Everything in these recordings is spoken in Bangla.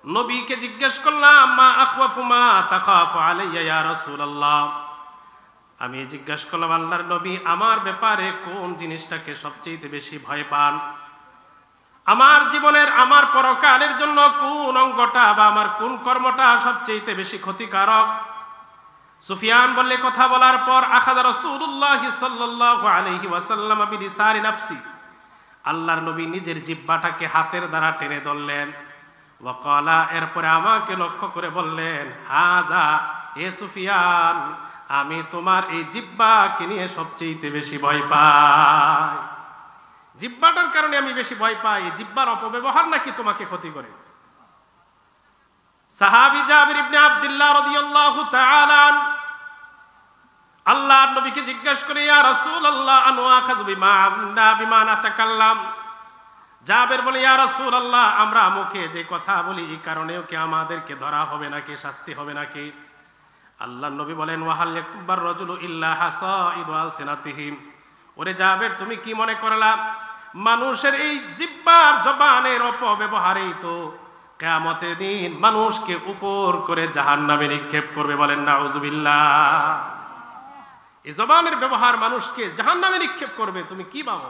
নবীকে জিজ্ঞেস করলাম, মা আখওয়াফু মা তাখাফু আলাইয়া ইয়া রাসূলুল্লাহ, আমি জিজ্ঞেস করলাম আল্লাহর নবী আমার ব্যাপারে কোন জিনিসটাকে সবচেয়ে বেশি ভয় পান, আমার জীবনের আমার পরকালের জন্য কোন অঙ্গটা বা আমার কোন কর্মটা সবচেয়ে বেশি ক্ষতিকারক। সুফিয়ান বললে, কথা বলার পর আখাযা রাসূলুল্লাহ সাল্লাল্লাহু আলাইহি ওয়াসাল্লাম বিলিসানি নাফসি, আল্লাহর নবী নিজের জিহ্বাটাকে হাতের দ্বারা টেনে ধরলেন। ওয়া ক্বালা, এরপরে আমাকে লক্ষ্য করে বললেন, হাযা, এ সুফিয়ান, আমি তোমার এই জিহ্বাকে নিয়ে সবচেয়ে বেশি ভয় পাই। জিহ্বাটার কারণে আমি বেশি ভয় পাই। এই জিহ্বার অপব্যবহার নাকি তোমাকে ক্ষতি করে। সাহাবী জাবির ইবনে আব্দুল্লাহ রাদিয়াল্লাহু তাআলা আল্লাহর নবীকে জিজ্ঞেস করে, ইয়া রাসূলুল্লাহ আনওয়াখাযু বিমা নাতাকাল্লাম। জাবির বলে, ইয়া রাসূলুল্লাহ, আমরা মুখে যে কথা বলি এই কারণেও কি আমাদেরকে ধরা হবে নাকি, শাস্তি হবে নাকি? আল্লাহর নবী বলেন, ওয়াহাল ইয়াকবার রাজুলু ইল্লা হাসাইদু আলসিনাতিহিম। ওরে জাবির, তুমি কি মনে করলা মানুষের এই জিহ্বার জবানের অপব্যবহারেই তো কিয়ামতের দিন মানুষকে উপর করে জাহান্নামে নিক্ষেপ করবে? বলেন নাউযুবিল্লাহ। এই জবানের ব্যবহার মানুষকে জাহান্নামে নিক্ষেপ করবে, তুমি কি ভাবো?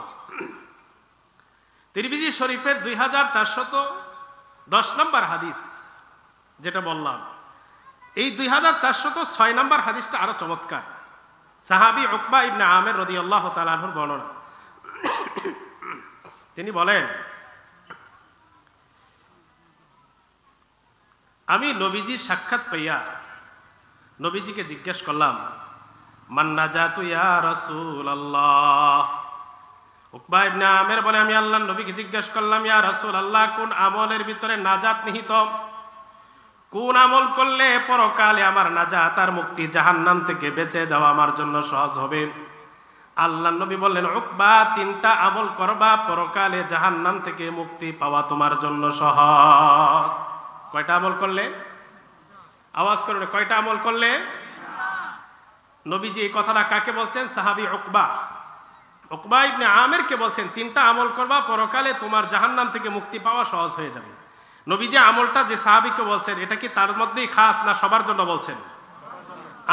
তিরমিজি শরীফের 2410 নম্বর হাদিস যেটা বললাম, এই 2406 নম্বর হাদিসটা আরো চমৎকার। সাহাবী উকবা ইবনে আমির রাদিয়াল্লাহু তাআলা আনহুর বর্ণনা। তিনি বলেন, আমি নবীজির সাক্ষাৎ পাইয়া নবীজিকে জিজ্ঞেস করলাম, মান নাজাতু ইয়া রাসূলুল্লাহ। উকবা ইবনে আমির বলে, আমি আল্লাহর নবীকে জিজ্ঞেস করলাম, ইয়া রাসূলুল্লাহ, কোন আমলের ভিতরে নাজাত নিহিত? কোন আমল করলে পরকালে আমার নাজাত আর মুক্তি, জাহান্নাম থেকে বেঁচে যাওয়া আমার জন্য সহজ হবে? আল্লাহর নবী বললেন, উকবা, 3টা আমল করবা, পরকালে জাহান্নাম থেকে মুক্তি পাওয়া তোমার জন্য সহজ। কয়টা আমল করলে? আওয়াজ করুন, কয়টা আমল করলে? নবীজি এই কথাটা কাকে বলছেন? সাহাবী উকবা ইবনে আমিরকে বলছেন, 3টা আমল করবা, পরকালে তোমার জাহান্নাম থেকে মুক্তি পাওয়া সহজ হয়ে যাবে। নবীজি আমলটা যে সাহাবীকে বলছেন, এটা কি তার মধ্যেই খাস না সবার জন্য বলছেন?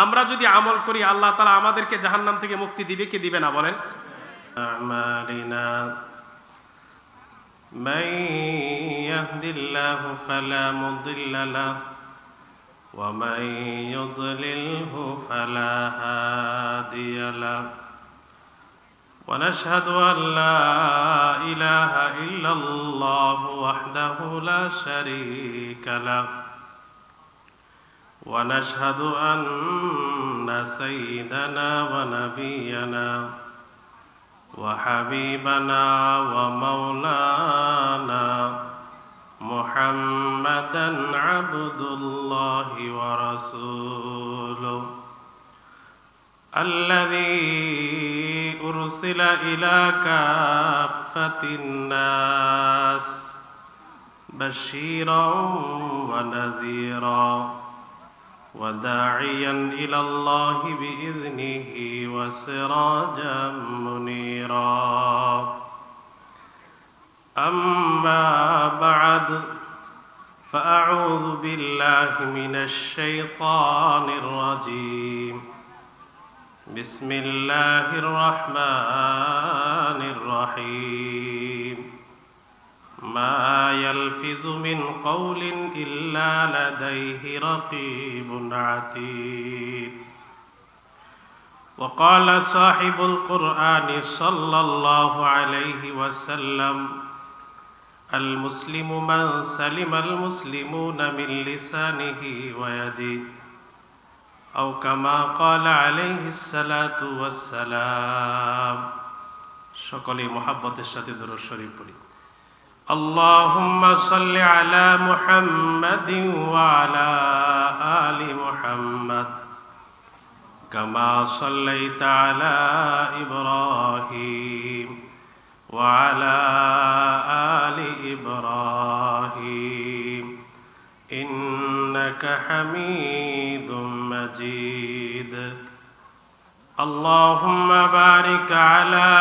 আমরা যদি আমল করি আল্লাহ তাআলা আমাদেরকে জাহান্নাম থেকে মুক্তি দিবে কি দিবে না? বলেন। আমালিনা মান ইয়াহদিল্লাহু ফালা মুদিল্লা লাহু ওয়া মান ইউদ্লিলহু ফালা হাদিয়া লাহু ওয়া নাশহাদু আল লা ইলাহা ইল্লাল্লাহু ওয়াহদাহু লা শারীকা লাহু ونشهد أن سيدنا ونبينا وحبيبنا ومولانا محمدا عبد الله ورسوله الذي أرسل إلى كافة الناس بشيرا ونذيرا وداعيا إلى الله بإذنه وسراجا منيرا أما بعد فأعوذ بالله من الشيطان الرجيم بسم الله الرحمن الرحيم ما يلفظ من قول إلا لديه رقيب عتيد وقال صاحب القرآن صلى الله عليه وسلم المسلم من سلم المسلمون من لسانه ويده أو كما قال عليه الصلاة والسلام সকলে মুহাব্বতের সাথে দরুদ শরীফ পড়ি। اللهم صل على محمد وعلى آل محمد كما صليت على إبراهيم وعلى آل إبراهيم إنك حميد مجيد اللهم بارك على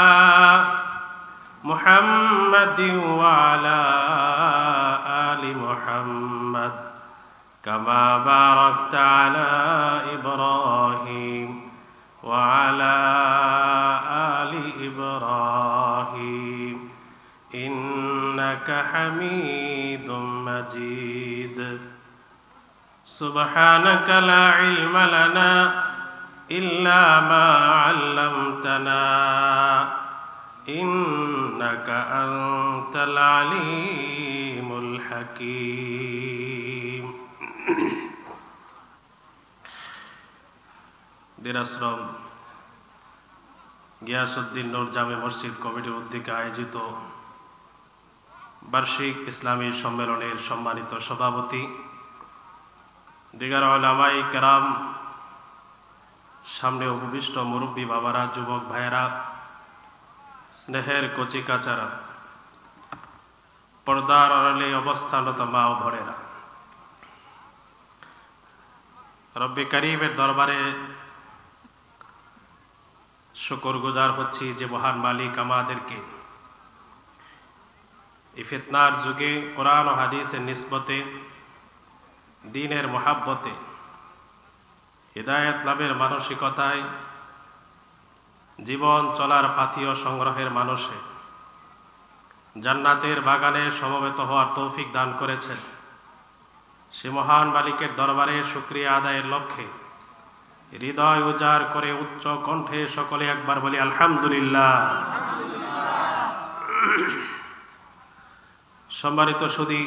محمد وعلى آل آل محمد كما باركت على إبراهيم وعلى آل إبراهيم إنك حميد مجيد سبحانك لا علم لنا إلا ما علمتنا إنك أنت العليم الحكيم দিনাশ্রম গিয়াসউদ্দিন নূর জামে মসজিদ কমিটির উদ্যোগে আয়োজিত বার্ষিক ইসলামী সম্মেলনের সম্মানিত সভাপতি, দিগার উলামায়ে কেরাম, সামনে উপবিষ্ট মুরব্বী বাবারা, যুবক ভাইয়েরা, স্নেহের কচি কাচারা, পর্দার আড়ালে অবস্থানরত মা ও ভরেরা, রব্বে কারীমের দরবারে শুকরগুজার হচ্ছি যে মহান মালিক আমাদেরকে এই ফিতনার যুগে কোরআন ও হাদিসের নিসবতে, দ্বীনের মহাব্বতে, হিদায়াত লাভের মানসিকতায়, জীবন চলার পাথেয় সংগ্রহের মানুষে জান্নাতের বাগানে সমবেত হওয়ার তৌফিক দান করেছেন। সে মহান মালিকের দরবারে শুকরিয়া আদায়ের লক্ষ্যে হৃদয় উজাড় করে উচ্চ কণ্ঠে সকলে একবার বলি আলহামদুলিল্লাহ। সম্মানিত সুধী,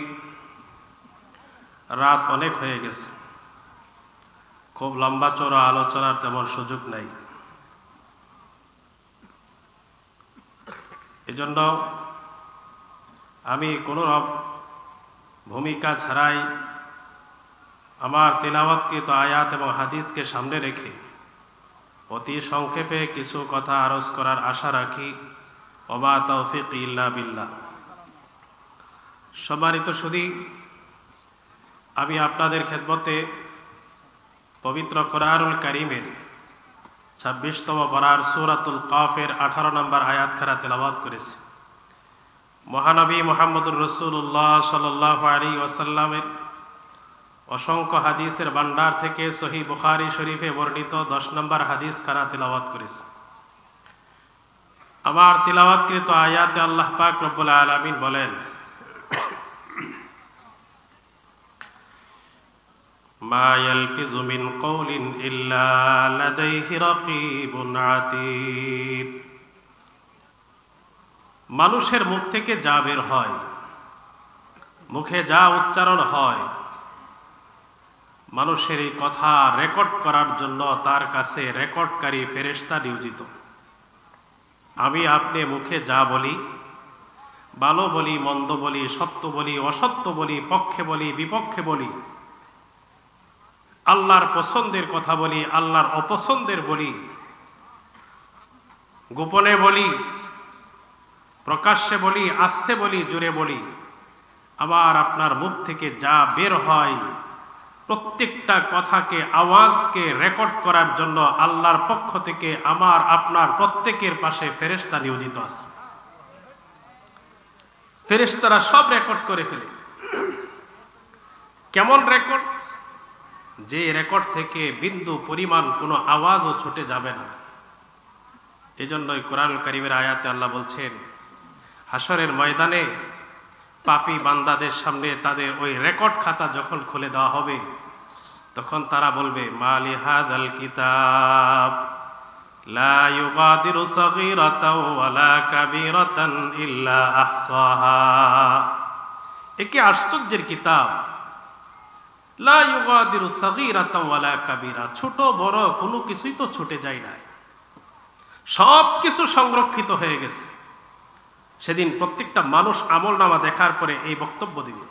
রাত অনেক হয়ে গেছে, খুব লম্বা চড়া আলোচনার তেমন সুযোগ নাই। এজন্য আমি কোনো ভূমিকা ছাড়াই আমার তিলাওয়াতকৃত আয়াত এবং হাদিসকে সামনে রেখে অতি সংক্ষেপে কিছু কথা আরজ করার আশা রাখি। ওমা তৌফিক ইল্লা বিল্লাহ। সম্মানিত সুধী, আমি আপনাদের খেদমতে পবিত্র কোরআনুল কারীমের 26তম পারার সূরাতুল কাফের 18 নম্বর আয়াতখানা তেলাওয়াত করেছি। মহানবী মুহাম্মদুর রাসূলুল্লাহ সাল্লাল্লাহু আলাইহি ওয়াসাল্লামের অসংখ্য হাদিসের ভান্ডার থেকে সহিহ বুখারী শরীফে বর্ণিত 10 নম্বর হাদিস খানা তেলাওয়াত করেছি। আমার তিলাওয়াতকৃত আয়াতে আল্লাহ পাক রব্বুল আলামিন বলেন, মা ইয়ালফিযু মিন কওলিন ইল্লা লাদাইহি রাকীবুন আতীদ। মানুষের মুখ থেকে যা বের হয়, মুখে যা উচ্চারণ হয়, মানুষের এই কথা রেকর্ড করার জন্য তার কাছে রেকর্ডকারী ফেরেশতা নিয়োজিত। আমি আপনি মুখে যা বলি, ভালো বলি, মন্দ বলি, সত্য বলি, অসত্য বলি, পক্ষে বলি, বিপক্ষে বলি, আল্লাহর পছন্দের কথা বলি, আল্লাহর অপছন্দের বলি, গোপনে বলি, প্রকাশ্যে বলি, আস্তে বলি, জোরে বলি, আবার আপনার মুখ থেকে যা বের হয় প্রত্যেকটা কথাকে, আওয়াজকে রেকর্ড করার জন্য আল্লাহর পক্ষ থেকে আমার আপনার প্রত্যেকের পাশে ফেরেশতা নিয়োজিত আছে। ফেরেশতারা সব রেকর্ড করে ফেলে। কেমন রেকর্ড? যে রেকর্ড থেকে বিন্দু পরিমাণ কোনো আওয়াজও ছুটে যাবে না। এজন্যই কোরআনুল কারীমের আয়াতে আল্লাহ বলছেন, হাসরের ময়দানে পাপী বান্দাদের সামনে তাদের ওই রেকর্ড খাতা যখন খুলে দেওয়া হবে, তখন তারা বলবে, মালি হাদাল কিতাব লা ইউগাদিরু সাগীরাতাও ওয়ালা কাবীরাতান ইল্লা আহসাহা। একে আশ্চর্যের কিতাব, লা ইউগাদিরু সাগীরাতাও ওয়ালা কাবীরা, ছোট বড় কোনো কিছুই তো ছুটে যায় না, সব কিছু সংরক্ষিত হয়ে গেছে। সেদিন প্রত্যেকটা মানুষ আমলনামা দেখার পরে এই বক্তব্য দিবে।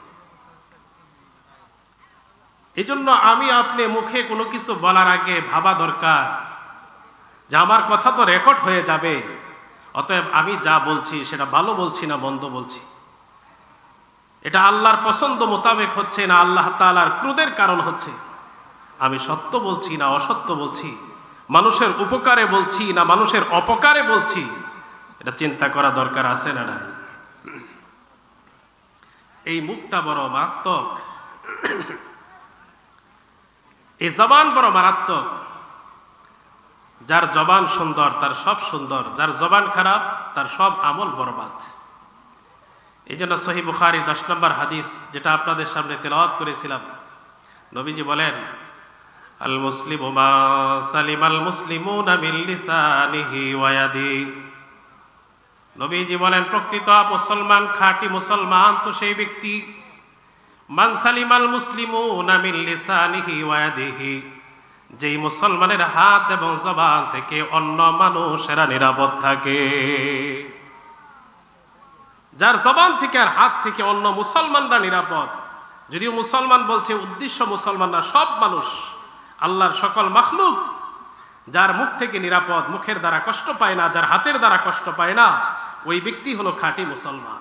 এই জন্য আমি আপনি মুখে কোনো কিছু বলার আগে ভাবা দরকার যে আমার কথা তো রেকর্ড হয়ে যাবে, অতএব আমি যা বলছি সেটা ভালো বলছি না মন্দ বলছি, এটা আল্লাহর পছন্দ মোতাবেক হচ্ছে না আল্লাহ তাআলার ক্রোধের কারণ হচ্ছে, আমি সত্য বলছি না অসত্য বলছি, মানুষের উপকারে বলছি না মানুষের অপকারে বলছি, এটা চিন্তা করা দরকার আছে না নাই? এই মুখটা বড় মারাত্মক, এই জবান বড় মারাত্মক। যার জবান সুন্দর তার সব সুন্দর, যার জবান খারাপ তার সব আমল বরবাদ। এই জন্য সহিহ বুখারী 10 নম্বর হাদিস, যেটা আপনাদের সামনে তেলাওয়াত করেছিলাম, নবীজি বলেন, আল মুসলিমু মা সালিমাল মুসলিমুনা মিন লিসানিহি ওয়া ইয়াদিহি। নবীজি বলেন, প্রকৃত মুসলমান, খাঁটি মুসলমান তো সেই ব্যক্তি, মান সালিমাল মুসলিমুনা মিন লিসানিহি ওয়া ইয়াদিহি, যেই মুসলমানের হাত এবং জবান থেকে অন্য মানুষেরা নিরাপদ থাকে। যার জবান থেকে আর হাত থেকে অন্য মুসলমানরা নিরাপদ। যদিও মুসলমান বলছে, উদ্দেশ্য মুসলমান না, সব মানুষ, আল্লাহর সকল মাখলুক যার মুখ থেকে নিরাপদ, মুখের দ্বারা কষ্ট পায় না, যার হাতের দ্বারা কষ্ট পায় না, ওই ব্যক্তি হলো খাঁটি মুসলমান।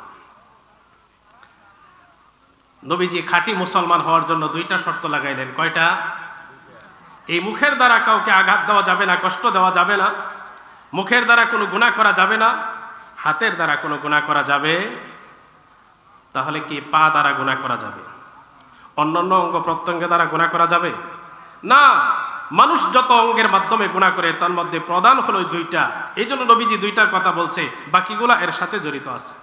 নবীজি খাঁটি মুসলমান হওয়ার জন্য 2টা শর্ত লাগাইলেন। কয়টা? এই মুখের দ্বারা কাউকে আঘাত দেওয়া যাবে না, কষ্ট দেওয়া যাবে না, মুখের দ্বারা কোনো গুনাহ করা যাবে না, হাতের দ্বারা কোনো গুনাহ করা যাবে। তাহলে কি পা দ্বারা গুনাহ করা যাবে? অন্যান্য অঙ্গ প্রত্যঙ্গের দ্বারা গুনাহ করা যাবে না। মানুষ যত অঙ্গের মাধ্যমে গুনাহ করে তার মধ্যে প্রধান হলো 2টা। এই জন্য নবীজি 2টার কথা বলছে, বাকিগুলা এর সাথে জড়িত আছে।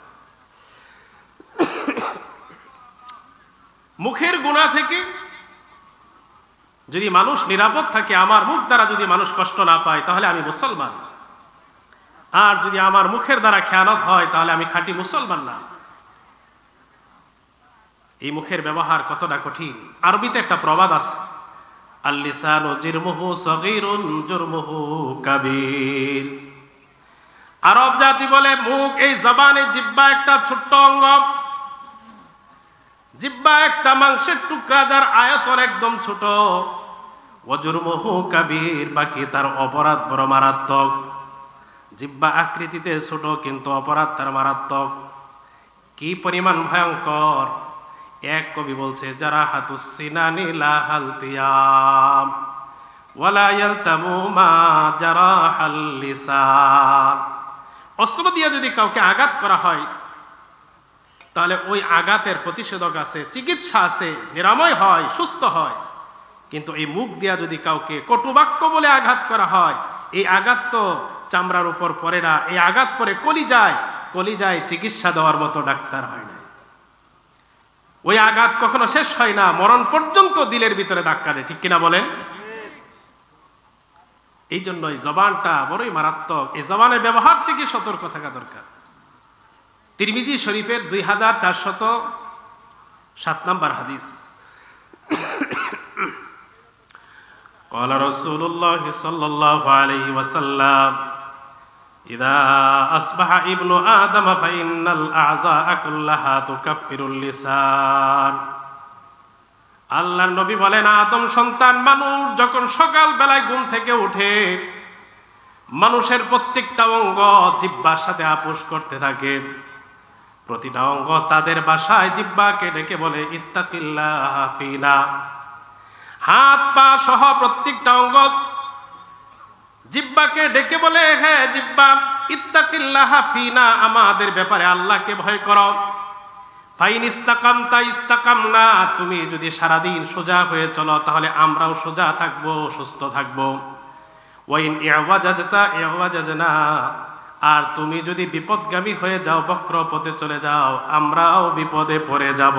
মুখের গুনাহ থেকে যদি মানুষ নিরাপদ থাকে, আমার মুখ দ্বারা যদি মানুষ কষ্ট না পায়, তাহলে আমি মুসলমান। আর যদি আমার মুখের দ্বারা খেয়ানত হয়, তাহলে আমি খাঁটি মুসলমান না। এই মুখের ব্যবহার কতটা কঠিন। আরবিতে একটা প্রবাদ আছে, আল লিসানু জিরমুহু সগীরুন জুরমুহু কাবীর। আরব জাতি বলে, মুখ, এই জবানে, জিহ্বা একটা ছোট্ট অঙ্গ, জিহ্বা একটা মাংসের টুকরা, যার আয়তন একদম ছোট। ওয়াজুরমুহু কাবীর, বাকি তার অপরাধ বড় মারাত্মক। জিহ্বা আকৃতিতে ছোট, কিন্তু অপরাধ তার মারাত্মক। কি পরিমাণ ভয়ঙ্কর! এক কবি বলছে, জারাহাতুস সিনানি লা হালতিয়াম ওয়ালা ইয়ালতামু মা জারাহাল লিসান। অস্ত্র দিয়ে যদি কাউকে আঘাত করা হয়, তাহলে ওই আঘাতের প্রতিষেধক আছে, চিকিৎসা আছে, নিরাময় হয়, সুস্থ হয়। কিন্তু এই মুখ দিয়া যদি কাউকে কটুবাক্য বলে আঘাত করা হয়, এই আঘাত তো চামড়ার উপর পড়ে না, এই আঘাত পরে কলিজায় চিকিৎসা দেওয়ার মতো ডাক্তার হয় না। ওই আঘাত কখনো শেষ হয় না, মরণ পর্যন্ত দিলের ভিতরে ধাক্কা দেয়। ঠিক কিনা বলেন? এই জন্য এই জবানটা বড়ই মারাত্মক। এই জবানের ব্যবহার থেকে সতর্ক থাকা দরকার। তিরমিজি শরীফের 2407 নম্বর হাদিস, قال رسول الله صلى الله عليه وسلم إذا أصبح ابن آدم فإن الأعضاء كلها تكفر اللسان। আল্লাহর নবী বলেন, আদম সন্তান মানুষ যখন সকাল বেলায় ঘুম থেকে উঠে, মানুষের প্রত্যেকটা অঙ্গ জিহ্বার সাথে আপোষ করতে থাকে। প্রতিটা অঙ্গ তাদের ভাষায় জিহ্বাকে ডেকে বলে, ইত্তাকিল্লাহ ফিনা। হাত পা সহ প্রত্যেকটা অঙ্গ জিহ্বাকে ডেকে বলে, হ্যাঁ জিহ্বা, ইত্তাকিল্লাহ ফিনা, আমাদের ব্যাপারে আল্লাহকে ভয় করো। ফাইন ইস্তাকামতা ইস্তাকামনা, তুমি যদি সারাদিন সোজা হয়ে চলো, তাহলে আমরাও সোজা থাকবো, সুস্থ থাকবো। ওয়াইন ইওয়াজাজতা ইওয়াজাজনা, আর তুমি যদি বিপদগামী হয়ে যাও, বক্র পথে চলে যাও, আমরাও বিপদে পড়ে যাব।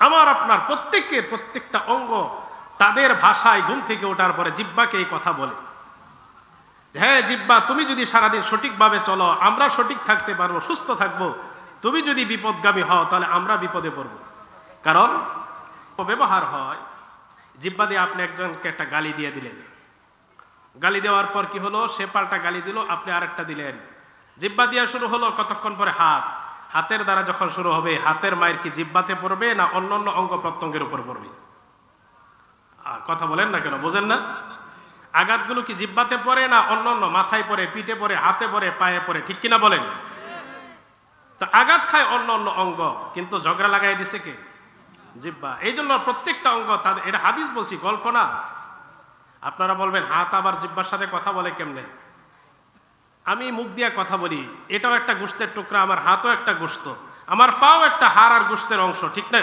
আমার আপনার প্রত্যেকের প্রত্যেকটা অঙ্গ তাদের ভাষায় ঘুম থেকে ওঠার পরে জিহ্বাকে এই কথা বলে, হ্যাঁ জিহ্বা, তুমি যদি সারাদিন সঠিকভাবে চলো, আমরা সঠিক থাকতে পারবো, সুস্থ থাকবো। তুমি যদি বিপদগামী হও, তাহলে আমরা বিপদে পড়ব। কারণ ব্যবহার হয়, জিহ্বা দিয়ে আপনি একজনকে একটা গালি দিয়ে দিলেন, গালি দেওয়ার পর কি হলো, সে পাল্টা গালি দিল, আপনি আরেকটা দিলেন। জিহ্বা দিয়া শুরু হলো, কতক্ষণ পরে হাতের দ্বারা যখন শুরু হবে, হাতের মায়ের কি জিহ্বাতে পড়বে না অন্য অন্য অঙ্গ প্রত্যঙ্গের উপর পড়বে? কথা বলেন না কেন, বোঝেন না? আঘাতগুলো কি জিহ্বাতে পড়ে না অন্য অন্য, মাথায় পড়ে, পিঠে পড়ে, হাতে পড়ে, পায়ে পড়ে? ঠিক কিনা বলেন? তো আঘাত খায় অন্য অন্য অঙ্গ, কিন্তু ঝগড়া লাগাই দিছে কে? জিহ্বা। এই জন্য প্রত্যেকটা অঙ্গ তাদের, এটা হাদিস বলছি, গল্প না। আপনারা বলবেন, হাত আবার জিহ্বার সাথে কথা বলে কেমনে? আমি মুখ দিয়া কথা বলি, এটাও একটা গোশতের টুকরা, আমার হাতও একটা গোশত। আমার পাও একটা হাড় আর গোশতের অংশ, ঠিক না?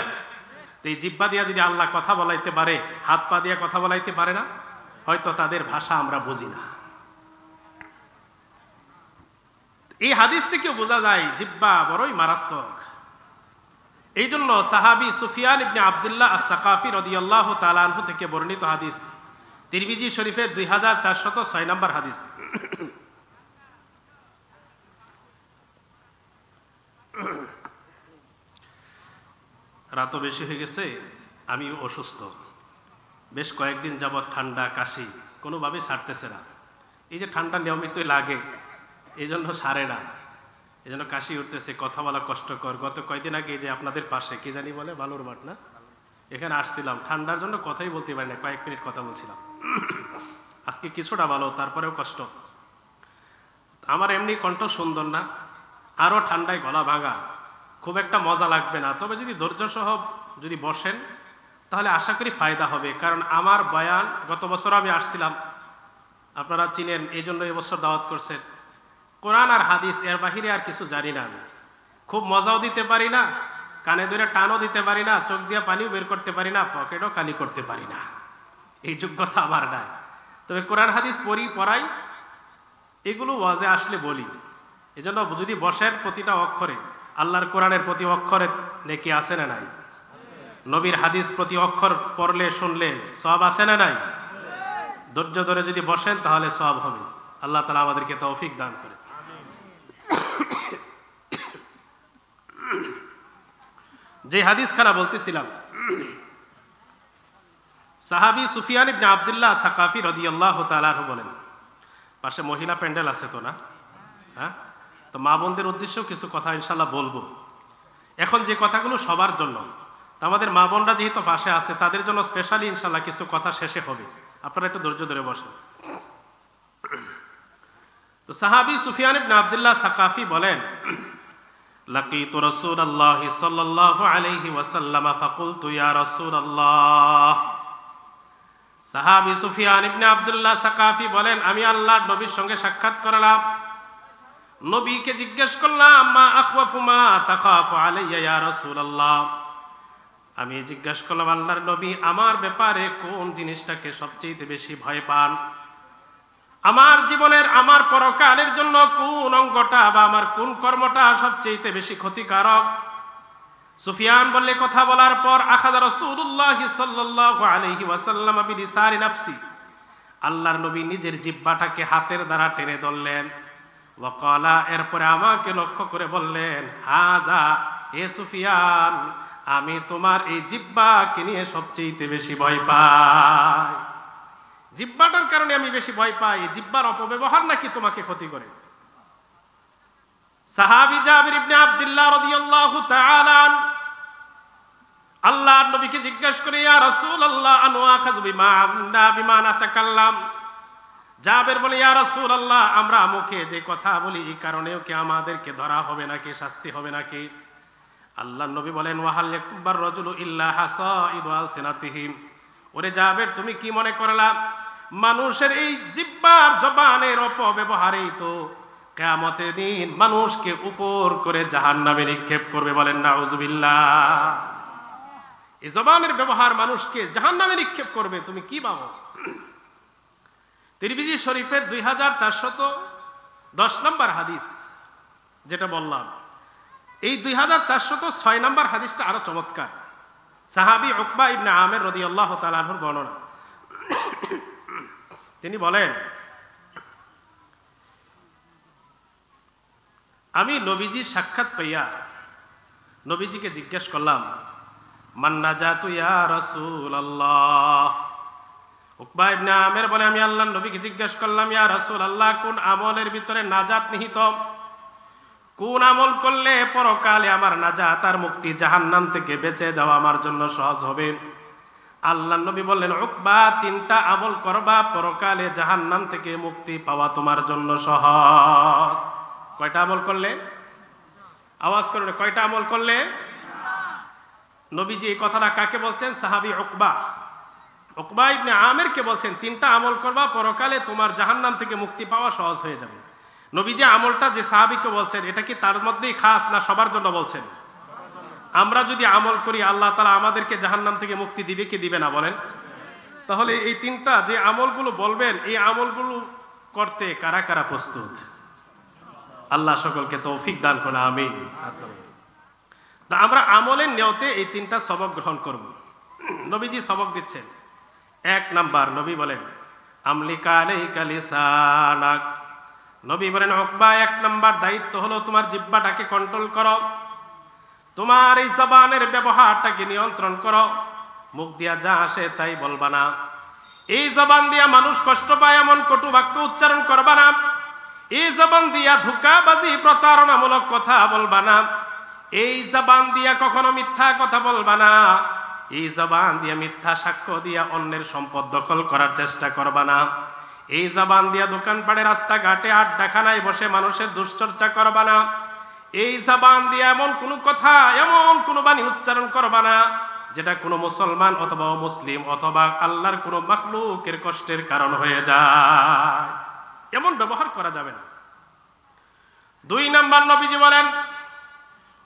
এই জিহ্বা দিয়া যদি আল্লাহ কথা বলাইতে পারে, হাত পা দিয়া কথা বলাইতে পারে না? হয়তো তাদের ভাষা আমরা বুঝি না। এই হাদিস থেকেও বোঝা যায় জিহ্বা বড়ই মারাত্মক। এই জন্য সাহাবী সুফিয়ান ইবনে আব্দুল্লাহ আস-সাকাফি রাদিয়াল্লাহু তাআলা আনহু থেকে বর্ণিত হাদিস, তিরমিজি শরীফের 2406 নম্বর হাদিস। রাতও বেশি হয়ে গেছে, আমি অসুস্থ, বেশ কয়েকদিন যাবৎ ঠান্ডা কাশি কোনোভাবে ছাড়তেছে না। এই যে ঠান্ডা নিয়মিতই লাগে, এই জন্য সারে না, এই জন্য কাশি উঠতেছে, কথা বলা কষ্টকর। গত কয়েকদিন আগে যে আপনাদের পাশে কি জানি বলে বালুর মাঠ না, এখানে আসছিলাম, ঠান্ডার জন্য কথাই বলতে পারি না, কয়েক মিনিট কথা বলছিলাম। আজকে কিছুটা ভালো, তারপরেও কষ্ট। আমার এমনি কণ্ঠ সুন্দর না, আরও ঠান্ডায় গলা ভাঙা, খুব একটা মজা লাগবে না। তবে যদি ধৈর্য সহ যদি বসেন তাহলে আশা করি ফায়দা হবে। কারণ আমার বয়ান গত বছর আমি আসছিলাম, আপনারা চিনেন, এই জন্য এবছর দাওয়াত করছেন। কোরআন আর হাদিস এর বাহিরে আর কিছু জানি না আমি। খুব মজাও দিতে পারি না, কানে ধরে টানও দিতে পারি না, চোখ দিয়ে পানিও বের করতে পারি না, পকেটও খালি করতে পারি না, এই যোগ্যতা আমার নাই। তবে কোরআন হাদিস পড়াই, এগুলো ওয়াজে আসলে বলি। এজন্য যদি বসেন প্রতিটা অক্ষরে, আল্লাহর কোরআনের প্রতি অক্ষরে নেকি আছে না নাই? নবীর হাদিস প্রতি অক্ষর পড়লে শুনলে সওয়াব আছে না নাই? ধৈর্য ধরে যদি বসেন তাহলে সওয়াব হবে। আল্লাহ তাআলা আমাদেরকে তৌফিক দান করে। যে হাদিস খানা বলতেছিলাম, সাহাবী সুফিয়ান ইবনে আব্দুল্লাহ সাকাফি রাদিয়াল্লাহু তাআলা আনহু বলেন, পাশে মহিলা প্যান্ডেল আছে তো না? হ্যাঁ, তো মা বোনদের উদ্দেশ্যেও কিছু কথা ইনশাল্লাহ বলবো। এখন যে কথাগুলো সবার জন্য, তো আমাদের মা বোনরা যেহেতু পাশে আছে তাদের জন্য স্পেশালি ইনশাল্লাহ কিছু কথা শেষে হবে, আপনারা একটু ধৈর্য ধরে বসেন। তো সাহাবী সুফিয়ান ইবনে আব্দুল্লাহ সাকাফি বলেন, লাকিতু রাসূলুল্লাহি সাল্লাল্লাহু আলাইহি ওয়াসাল্লাম ফাকুলতু ইয়া রাসূলুল্লাহ। সাহাবী সুফিয়ান ইবনে আব্দুল্লাহ সাকাফি বলেন, আমি আল্লাহর নবীর সঙ্গে সাক্ষাৎ করলাম, নবীকে জিজ্ঞেস করলাম, মা আখওয়াফু মা তাখাফু আলাইয়া ইয়া রাসূলুল্লাহ। আমি জিজ্ঞেস করলাম, আল্লাহর নবী, আমার ব্যাপারে কোন জিনিসটাকে সবচেয়ে বেশি ভয় পান? আমার জীবনের, আমার পরকালের জন্য কোন অঙ্গটা বা আমার কোন কর্মটা সবচেয়ে বেশি ক্ষতিকারক? সুফিয়ান বললে, কথা বলার পর আখাযা রাসূলুল্লাহ সাল্লাল্লাহু আলাইহি ওয়াসাল্লাম বিলিসানি নাফসি, আল্লাহর নবী নিজের জিহ্বাটাকে হাতের দ্বারা টেনে ধরলেন। ওয়াকালা, এরপরে আমাকে লক্ষ্য করে বললেন, হাযা, এ সুফিয়ান, আমি তোমার এই জিহ্বাকে নিয়ে সবচেয়ে বেশি ভয় পাই। জিহ্বাটার কারণে আমি বেশি ভয় পাই। জিহ্বার অপব্যবহার নাকি তোমাকে ক্ষতি করে? সাহাবী জাবির ইবনে আব্দুল্লাহ রাদিয়াল্লাহু তাআলা আল্লাহর নবীকে জিজ্ঞাসা করে, ইয়া রাসূলুল্লাহ, আনওয়াখাযু বিমা নাতাকাল্লাম। জাবির বলে, ইয়া রাসূলুল্লাহ, আমরা মুখে যে কথা বলি এই কারণেও কি আমাদেরকে ধরা হবে নাকি, শাস্তি হবে নাকি? আল্লাহর নবী বলেন, ওয়াহাল ইয়াকবার রাজুলু ইল্লা হাসাইদু আলসিনাতিহিম। ওরে জাবির, তুমি কি মনে করলা মানুষের এই জিহ্বার জবানের অপব্যবহারেই তো কিয়ামতের দিন মানুষকে উপর করে জাহান্নামে নিক্ষেপ করবে? বলেন নাউযুবিল্লাহ। এই জবানের ব্যবহার মানুষকে জাহান্নামে নিক্ষেপ করবে, তুমি কি ভাবো? তিরমিজি শরীফের 2410 নম্বর হাদিস যেটা বললাম, এই 2406 নম্বর হাদিসটা আরো চমৎকার। সাহাবী উকবা ইবনে আমির রাদিয়াল্লাহু তাআলা আনহুর বর্ণনা। তিনি বলেন, আমি নবীজির সাক্ষাৎ পাইয়া নবীজিকে জিজ্ঞেস করলাম, মান নাজাতু ইয়া রাসূলুল্লাহ। উকবা ইবনে আমির বলে, আমি আল্লাহর নবীকে জিজ্ঞেস করলাম, ইয়া রাসূলুল্লাহ, কোন আমলের ভিতরে নাজাত নিহিত? কোন আমল করলে পরকালে আমার নাজাত আর মুক্তি, জাহান্নাম থেকে বেঁচে যাওয়া আমার জন্য সহজ হবে? আল্লাহর নবী বললেন, উকবা, 3টা আমল করবা, পরকালে জাহান্নাম থেকে মুক্তি পাওয়া তোমার জন্য সহজ। কয়টা আমল করলে? আওয়াজ করুন, কয়টা আমল করলে? নবীজি এই কথাটা কাকে বলছেন? সাহাবী উকবা ইবনে আমিরকে বলছেন, 3টা আমল করবা, পরকালে তোমার জাহান্নাম থেকে মুক্তি পাওয়া সহজ হয়ে যাবে। নবী যে আমলটা যে সাহাবীকে বলছেন, এটা কি তার মধ্যেই খাস না সবার জন্য বলছেন? আমরা যদি আমল করি আল্লাহ তাআলা আমাদেরকে জাহান্নাম থেকে মুক্তি দিবে কি দিবে না বলেন? তাহলে এই তিনটা যে আমলগুলো বলবেন, এই আমলগুলো করতে কারা কারা প্রস্তুত? আল্লাহ সকলকে তৌফিক দান করুন, আমিন। তা আমরা আমলের নিয়তে এই তিনটা সবক গ্রহণ করব। নবীজি সবক দিচ্ছেন। 1 নাম্বার, নবী বলেন আমলিকা আলাইকা লিসানাক। নবী বলেন উকবা 1 নাম্বার দায়িত্ব হলো তোমার জিহ্বাটাকে কন্ট্রোল করো, তোমার এই জবানের ব্যবহারটাকে নিয়ন্ত্রণ করো। মুখ দিয়া যা আসে তাই বলবা না। এই জবান দিয়া মানুষ কষ্ট পায় এমন কটু বাক্য উচ্চারণ করবা না। এই জবান দিয়া ধোঁকাবাজি প্রতারণামূলক কথা বলবা না। এই জবান দিয়া কখনো মিথ্যা কথা বলবা না। এই জবান দিয়া মিথ্যা সাক্ষ্য দিয়া অন্যের সম্পদ দখল করার চেষ্টা করবা না। এই জবান দিয়া দোকানপাড়ে রাস্তাঘাটে আড্ডাখানায় বসে মানুষের দুশ্চর্চা করবা না। এই জবান দিয়া এমন কোনো কথা, এমন কোনো বাণী উচ্চারণ করবা না যেটা কোনো মুসলমান অথবা মুসলিম অথবা আল্লাহর কোনো মাখলুকের কষ্টের কারণ হয়ে যায়। এমন ব্যবহার করা যাবে না। 2 নাম্বার, নবীজি বলেন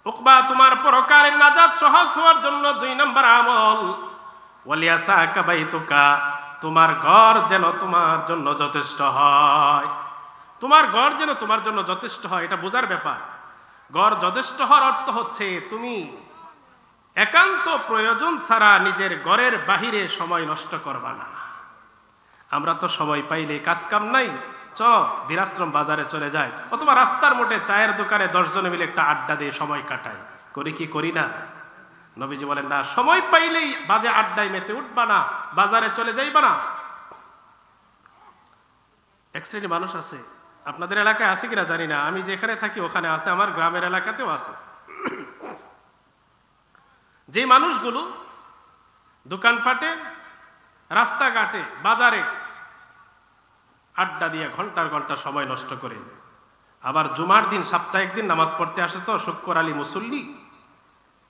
উকবা তোমার পরকালের নাজাত সহজ হওয়ার জন্য 2 নাম্বার আমল ওয়ালিয়াসাকা বাইতুকা, তোমার ঘর যেন তোমার জন্য যথেষ্ট হয়। তোমার ঘর যেন তোমার জন্য যথেষ্ট হয়, এটা বোঝার ব্যাপার। ঘর যথেষ্ট হওয়ার অর্থ হচ্ছে তুমি একান্ত প্রয়োজন ছাড়া নিজের ঘরের বাহিরে সময় নষ্ট করবা না। আমরা তো সময় পাইলে কাজ কাম নাই, চলো ধীরাশ্রম বাজারে চলে যায়, অথবা রাস্তার মোটে চায়ের দোকানে 10 জনে মিলে একটা আড্ডা দিয়ে সময় কাটাই। করি কি করি না? নবীজি বলেন না, সময় পাইলেই বাজে আড্ডায় মেতে উঠবা না, বাজারে চলে যাইবা না। এক শ্রেণী মানুষ আছে, আপনাদের এলাকায় আছে কিনা জানি না, আমি যেখানে থাকি ওখানে আছে, আমার গ্রামের এলাকাতেও আছে। যে মানুষগুলো দোকানপাটে, রাস্তাঘাটে, বাজারে আড্ডা দিয়ে ঘন্টার ঘন্টা সময় নষ্ট করে, আবার জুমার দিন সপ্তাহে একদিন নামাজ পড়তে আসে তো শুক্র আলী মুসল্লি,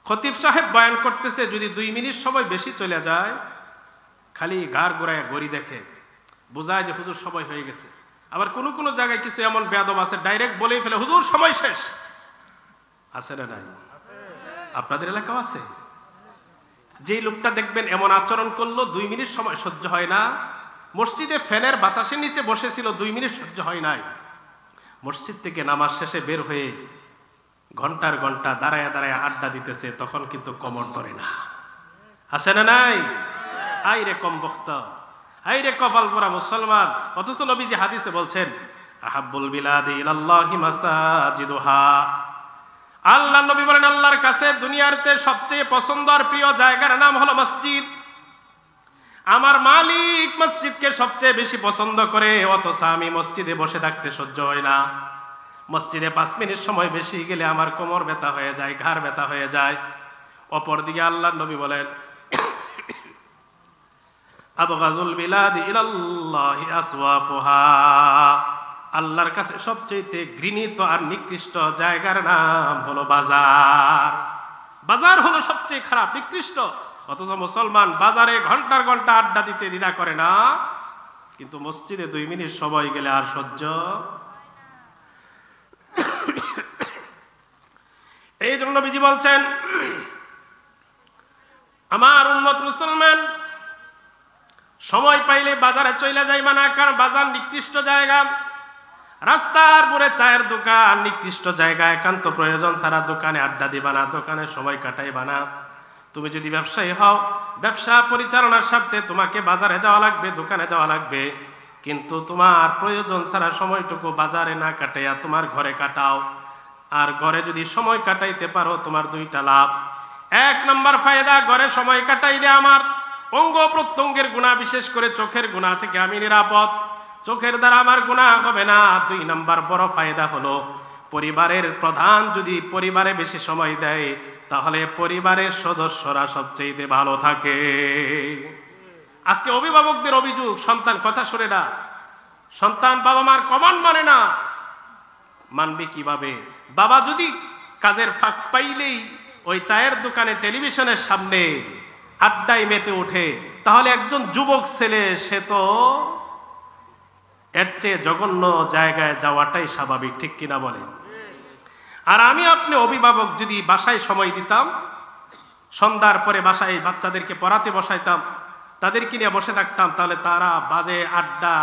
খতিব সাহেব বয়ান করতেছে, যদি 2 মিনিট সময় বেশি চলে যায় খালি ঘাড় গোড়ায় গড়ি দেখে, বোঝায় যে হুজুর সময় হয়ে গেছে। আবার কোন কোন জায়গায় কিছু এমন বেয়াদব আছে ডাইরেক্ট বলেই ফেলে হুজুর সময় শেষ। আছে না নাই? আপনাদের এলাকাও আছে। যে লোকটা দেখবেন এমন আচরণ করলো, 2 মিনিট সময় সহ্য হয় না, মসজিদে ফ্যানের বাতাসের নিচে বসেছিল, 2 মিনিট সহ্য হয় নাই, মসজিদ থেকে নামাজ শেষে বের হয়ে ঘন্টার ঘন্টা দাঁড়ায় দাঁড়ায় আড্ডা দিতেছে, তখন কিন্তু কমর ধরে না। আছে না নাই? আই রে কম বক্তা, আই রে কপাল পোড়া মুসলমান। অথচ নবীজি হাদিসে বলছেন আহাব্বুল বিলাদি ইলাল্লাহি মাসাজিদুহা, আল্লাহ নবী বলেন আল্লাহর কাছে দুনিয়াতে সবচেয়ে পছন্দ আর প্রিয় জায়গার নাম হলো মসজিদ। আমার মালিক মসজিদকে সবচেয়ে বেশি পছন্দ করে, অথচ আমি মসজিদে বসে থাকতে সহ্য হয় না। মসজিদে 5 মিনিট সময় বেশি গেলে আমার কোমর ব্যথা হয়ে যায়, ঘাড় ব্যথা হয়ে যায়। অপরদিকে আল্লাহ নবী বলেন আবগাজুল বিলাদি ইলাল্লাহি আসওয়াফুহা, আল্লাহর কাছে সবচেয়ে ঘৃণিত আর নিকৃষ্ট জায়গার নাম হলো বাজার। বাজার হলো সবচেয়ে খারাপ, নিকৃষ্ট। অথচ মুসলমান বাজারে ঘন্টার ঘন্টা আড্ডা দিতে দ্বিধা করে না, কিন্তু মসজিদে 2 মিনিট সময় গেলে আর সহ্য। এই জন্য নবীজি বলছেন আমার উম্মত মুসলমান সময় পাইলে বাজারে চলে যাইবা না, কারণ বাজার নিকৃষ্ট জায়গা। রাস্তার মোড়ে চায়ের দোকান নিকৃষ্ট জায়গা, একান্ত প্রয়োজন ছাড়া দোকানে আড্ডা দিবা না, দোকানে সময় কাটাইবা না। তুমি যদি ব্যবসায়ী হও, ব্যবসা পরিচালনার স্বার্থে তোমাকে বাজারে যাওয়া লাগবে, দোকানে যাওয়া লাগবে, কিন্তু তোমার প্রয়োজন ছাড়া সময়টুকু বাজারে না কাটাইয়া তোমার ঘরে কাটাও। আর ঘরে যদি সময় কাটাইতে পারো তোমার 2টা লাভ। 1 নাম্বার ফায়দা, ঘরে সময় কাটাইলে আমার অঙ্গ প্রত্যঙ্গের গুনাহ, বিশেষ করে চোখের গুনাহ থেকে আমি নিরাপদ, চোখের দ্বারা আমার গুনাহ হবে না। 2 নাম্বার বড় ফায়দা হলো পরিবারের প্রধান যদি পরিবারে বেশি সময় দেয়, তাহলে পরিবারের সদস্যরা সবচেয়ে ভালো থাকে। আজকে অভিভাবকদের অভিযোগ, সন্তান কথা শুনে না, সন্তান বাবা মার কমান্ড মানে না। মানবে কিভাবে? বাবা যদি কাজের ফাঁক পাইলেই ওই চায়ের দোকানে টেলিভিশনের সামনে আড্ডায় মেতে ওঠে, তাহলে একজন যুবক ছেলে সে তো এর চেয়ে জঘন্য জায়গায় যাওয়াটাই স্বাভাবিক, ঠিক কিনা বলেন? আর আমি আপনি অভিভাবক যদি বাসায় সময় দিতাম, সন্ধ্যার পরে বাসায় বাচ্চাদেরকে পড়াতে বসাইতাম, তাদেরকে নিয়ে বসে থাকতাম, তাহলে তারা বাজে আড্ডা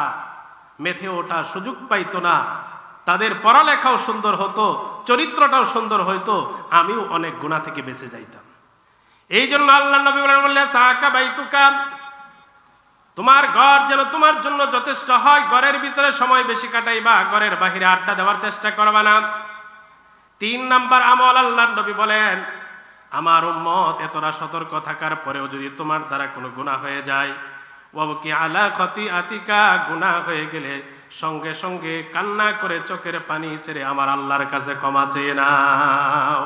মেথে ওঠার সুযোগ পাইতো না, তাদের পড়ালেখাও সুন্দর হতো, চরিত্রটাও সুন্দর হইতো, আমিও অনেক গুনাহ থেকে বেঁচে যাইতাম। এই জন্য আল্লাহ নবী বললেন সাকা বাইতুকা, তোমার ঘর যেন তোমার জন্য যথেষ্ট হয়, ঘরের ভিতরে সময় বেশি কাটাইবা, ঘরের বাহিরে আড্ডা দেওয়ার চেষ্টা করবা না। 3 নাম্বার আমল আল্লাহ নবী বলেন, আমার উম্মত এতটা সতর্ক থাকার পরেও যদি তোমার দ্বারা কোনো গুনাহ হয়ে যায়, ওয়াবকি আলা খতিআতিকা, গুনাহ হয়ে গেলে সঙ্গে সঙ্গে কান্না করে চোখের পানি ছেড়ে আমার আল্লাহর কাছে ক্ষমা চেয়ে নাও।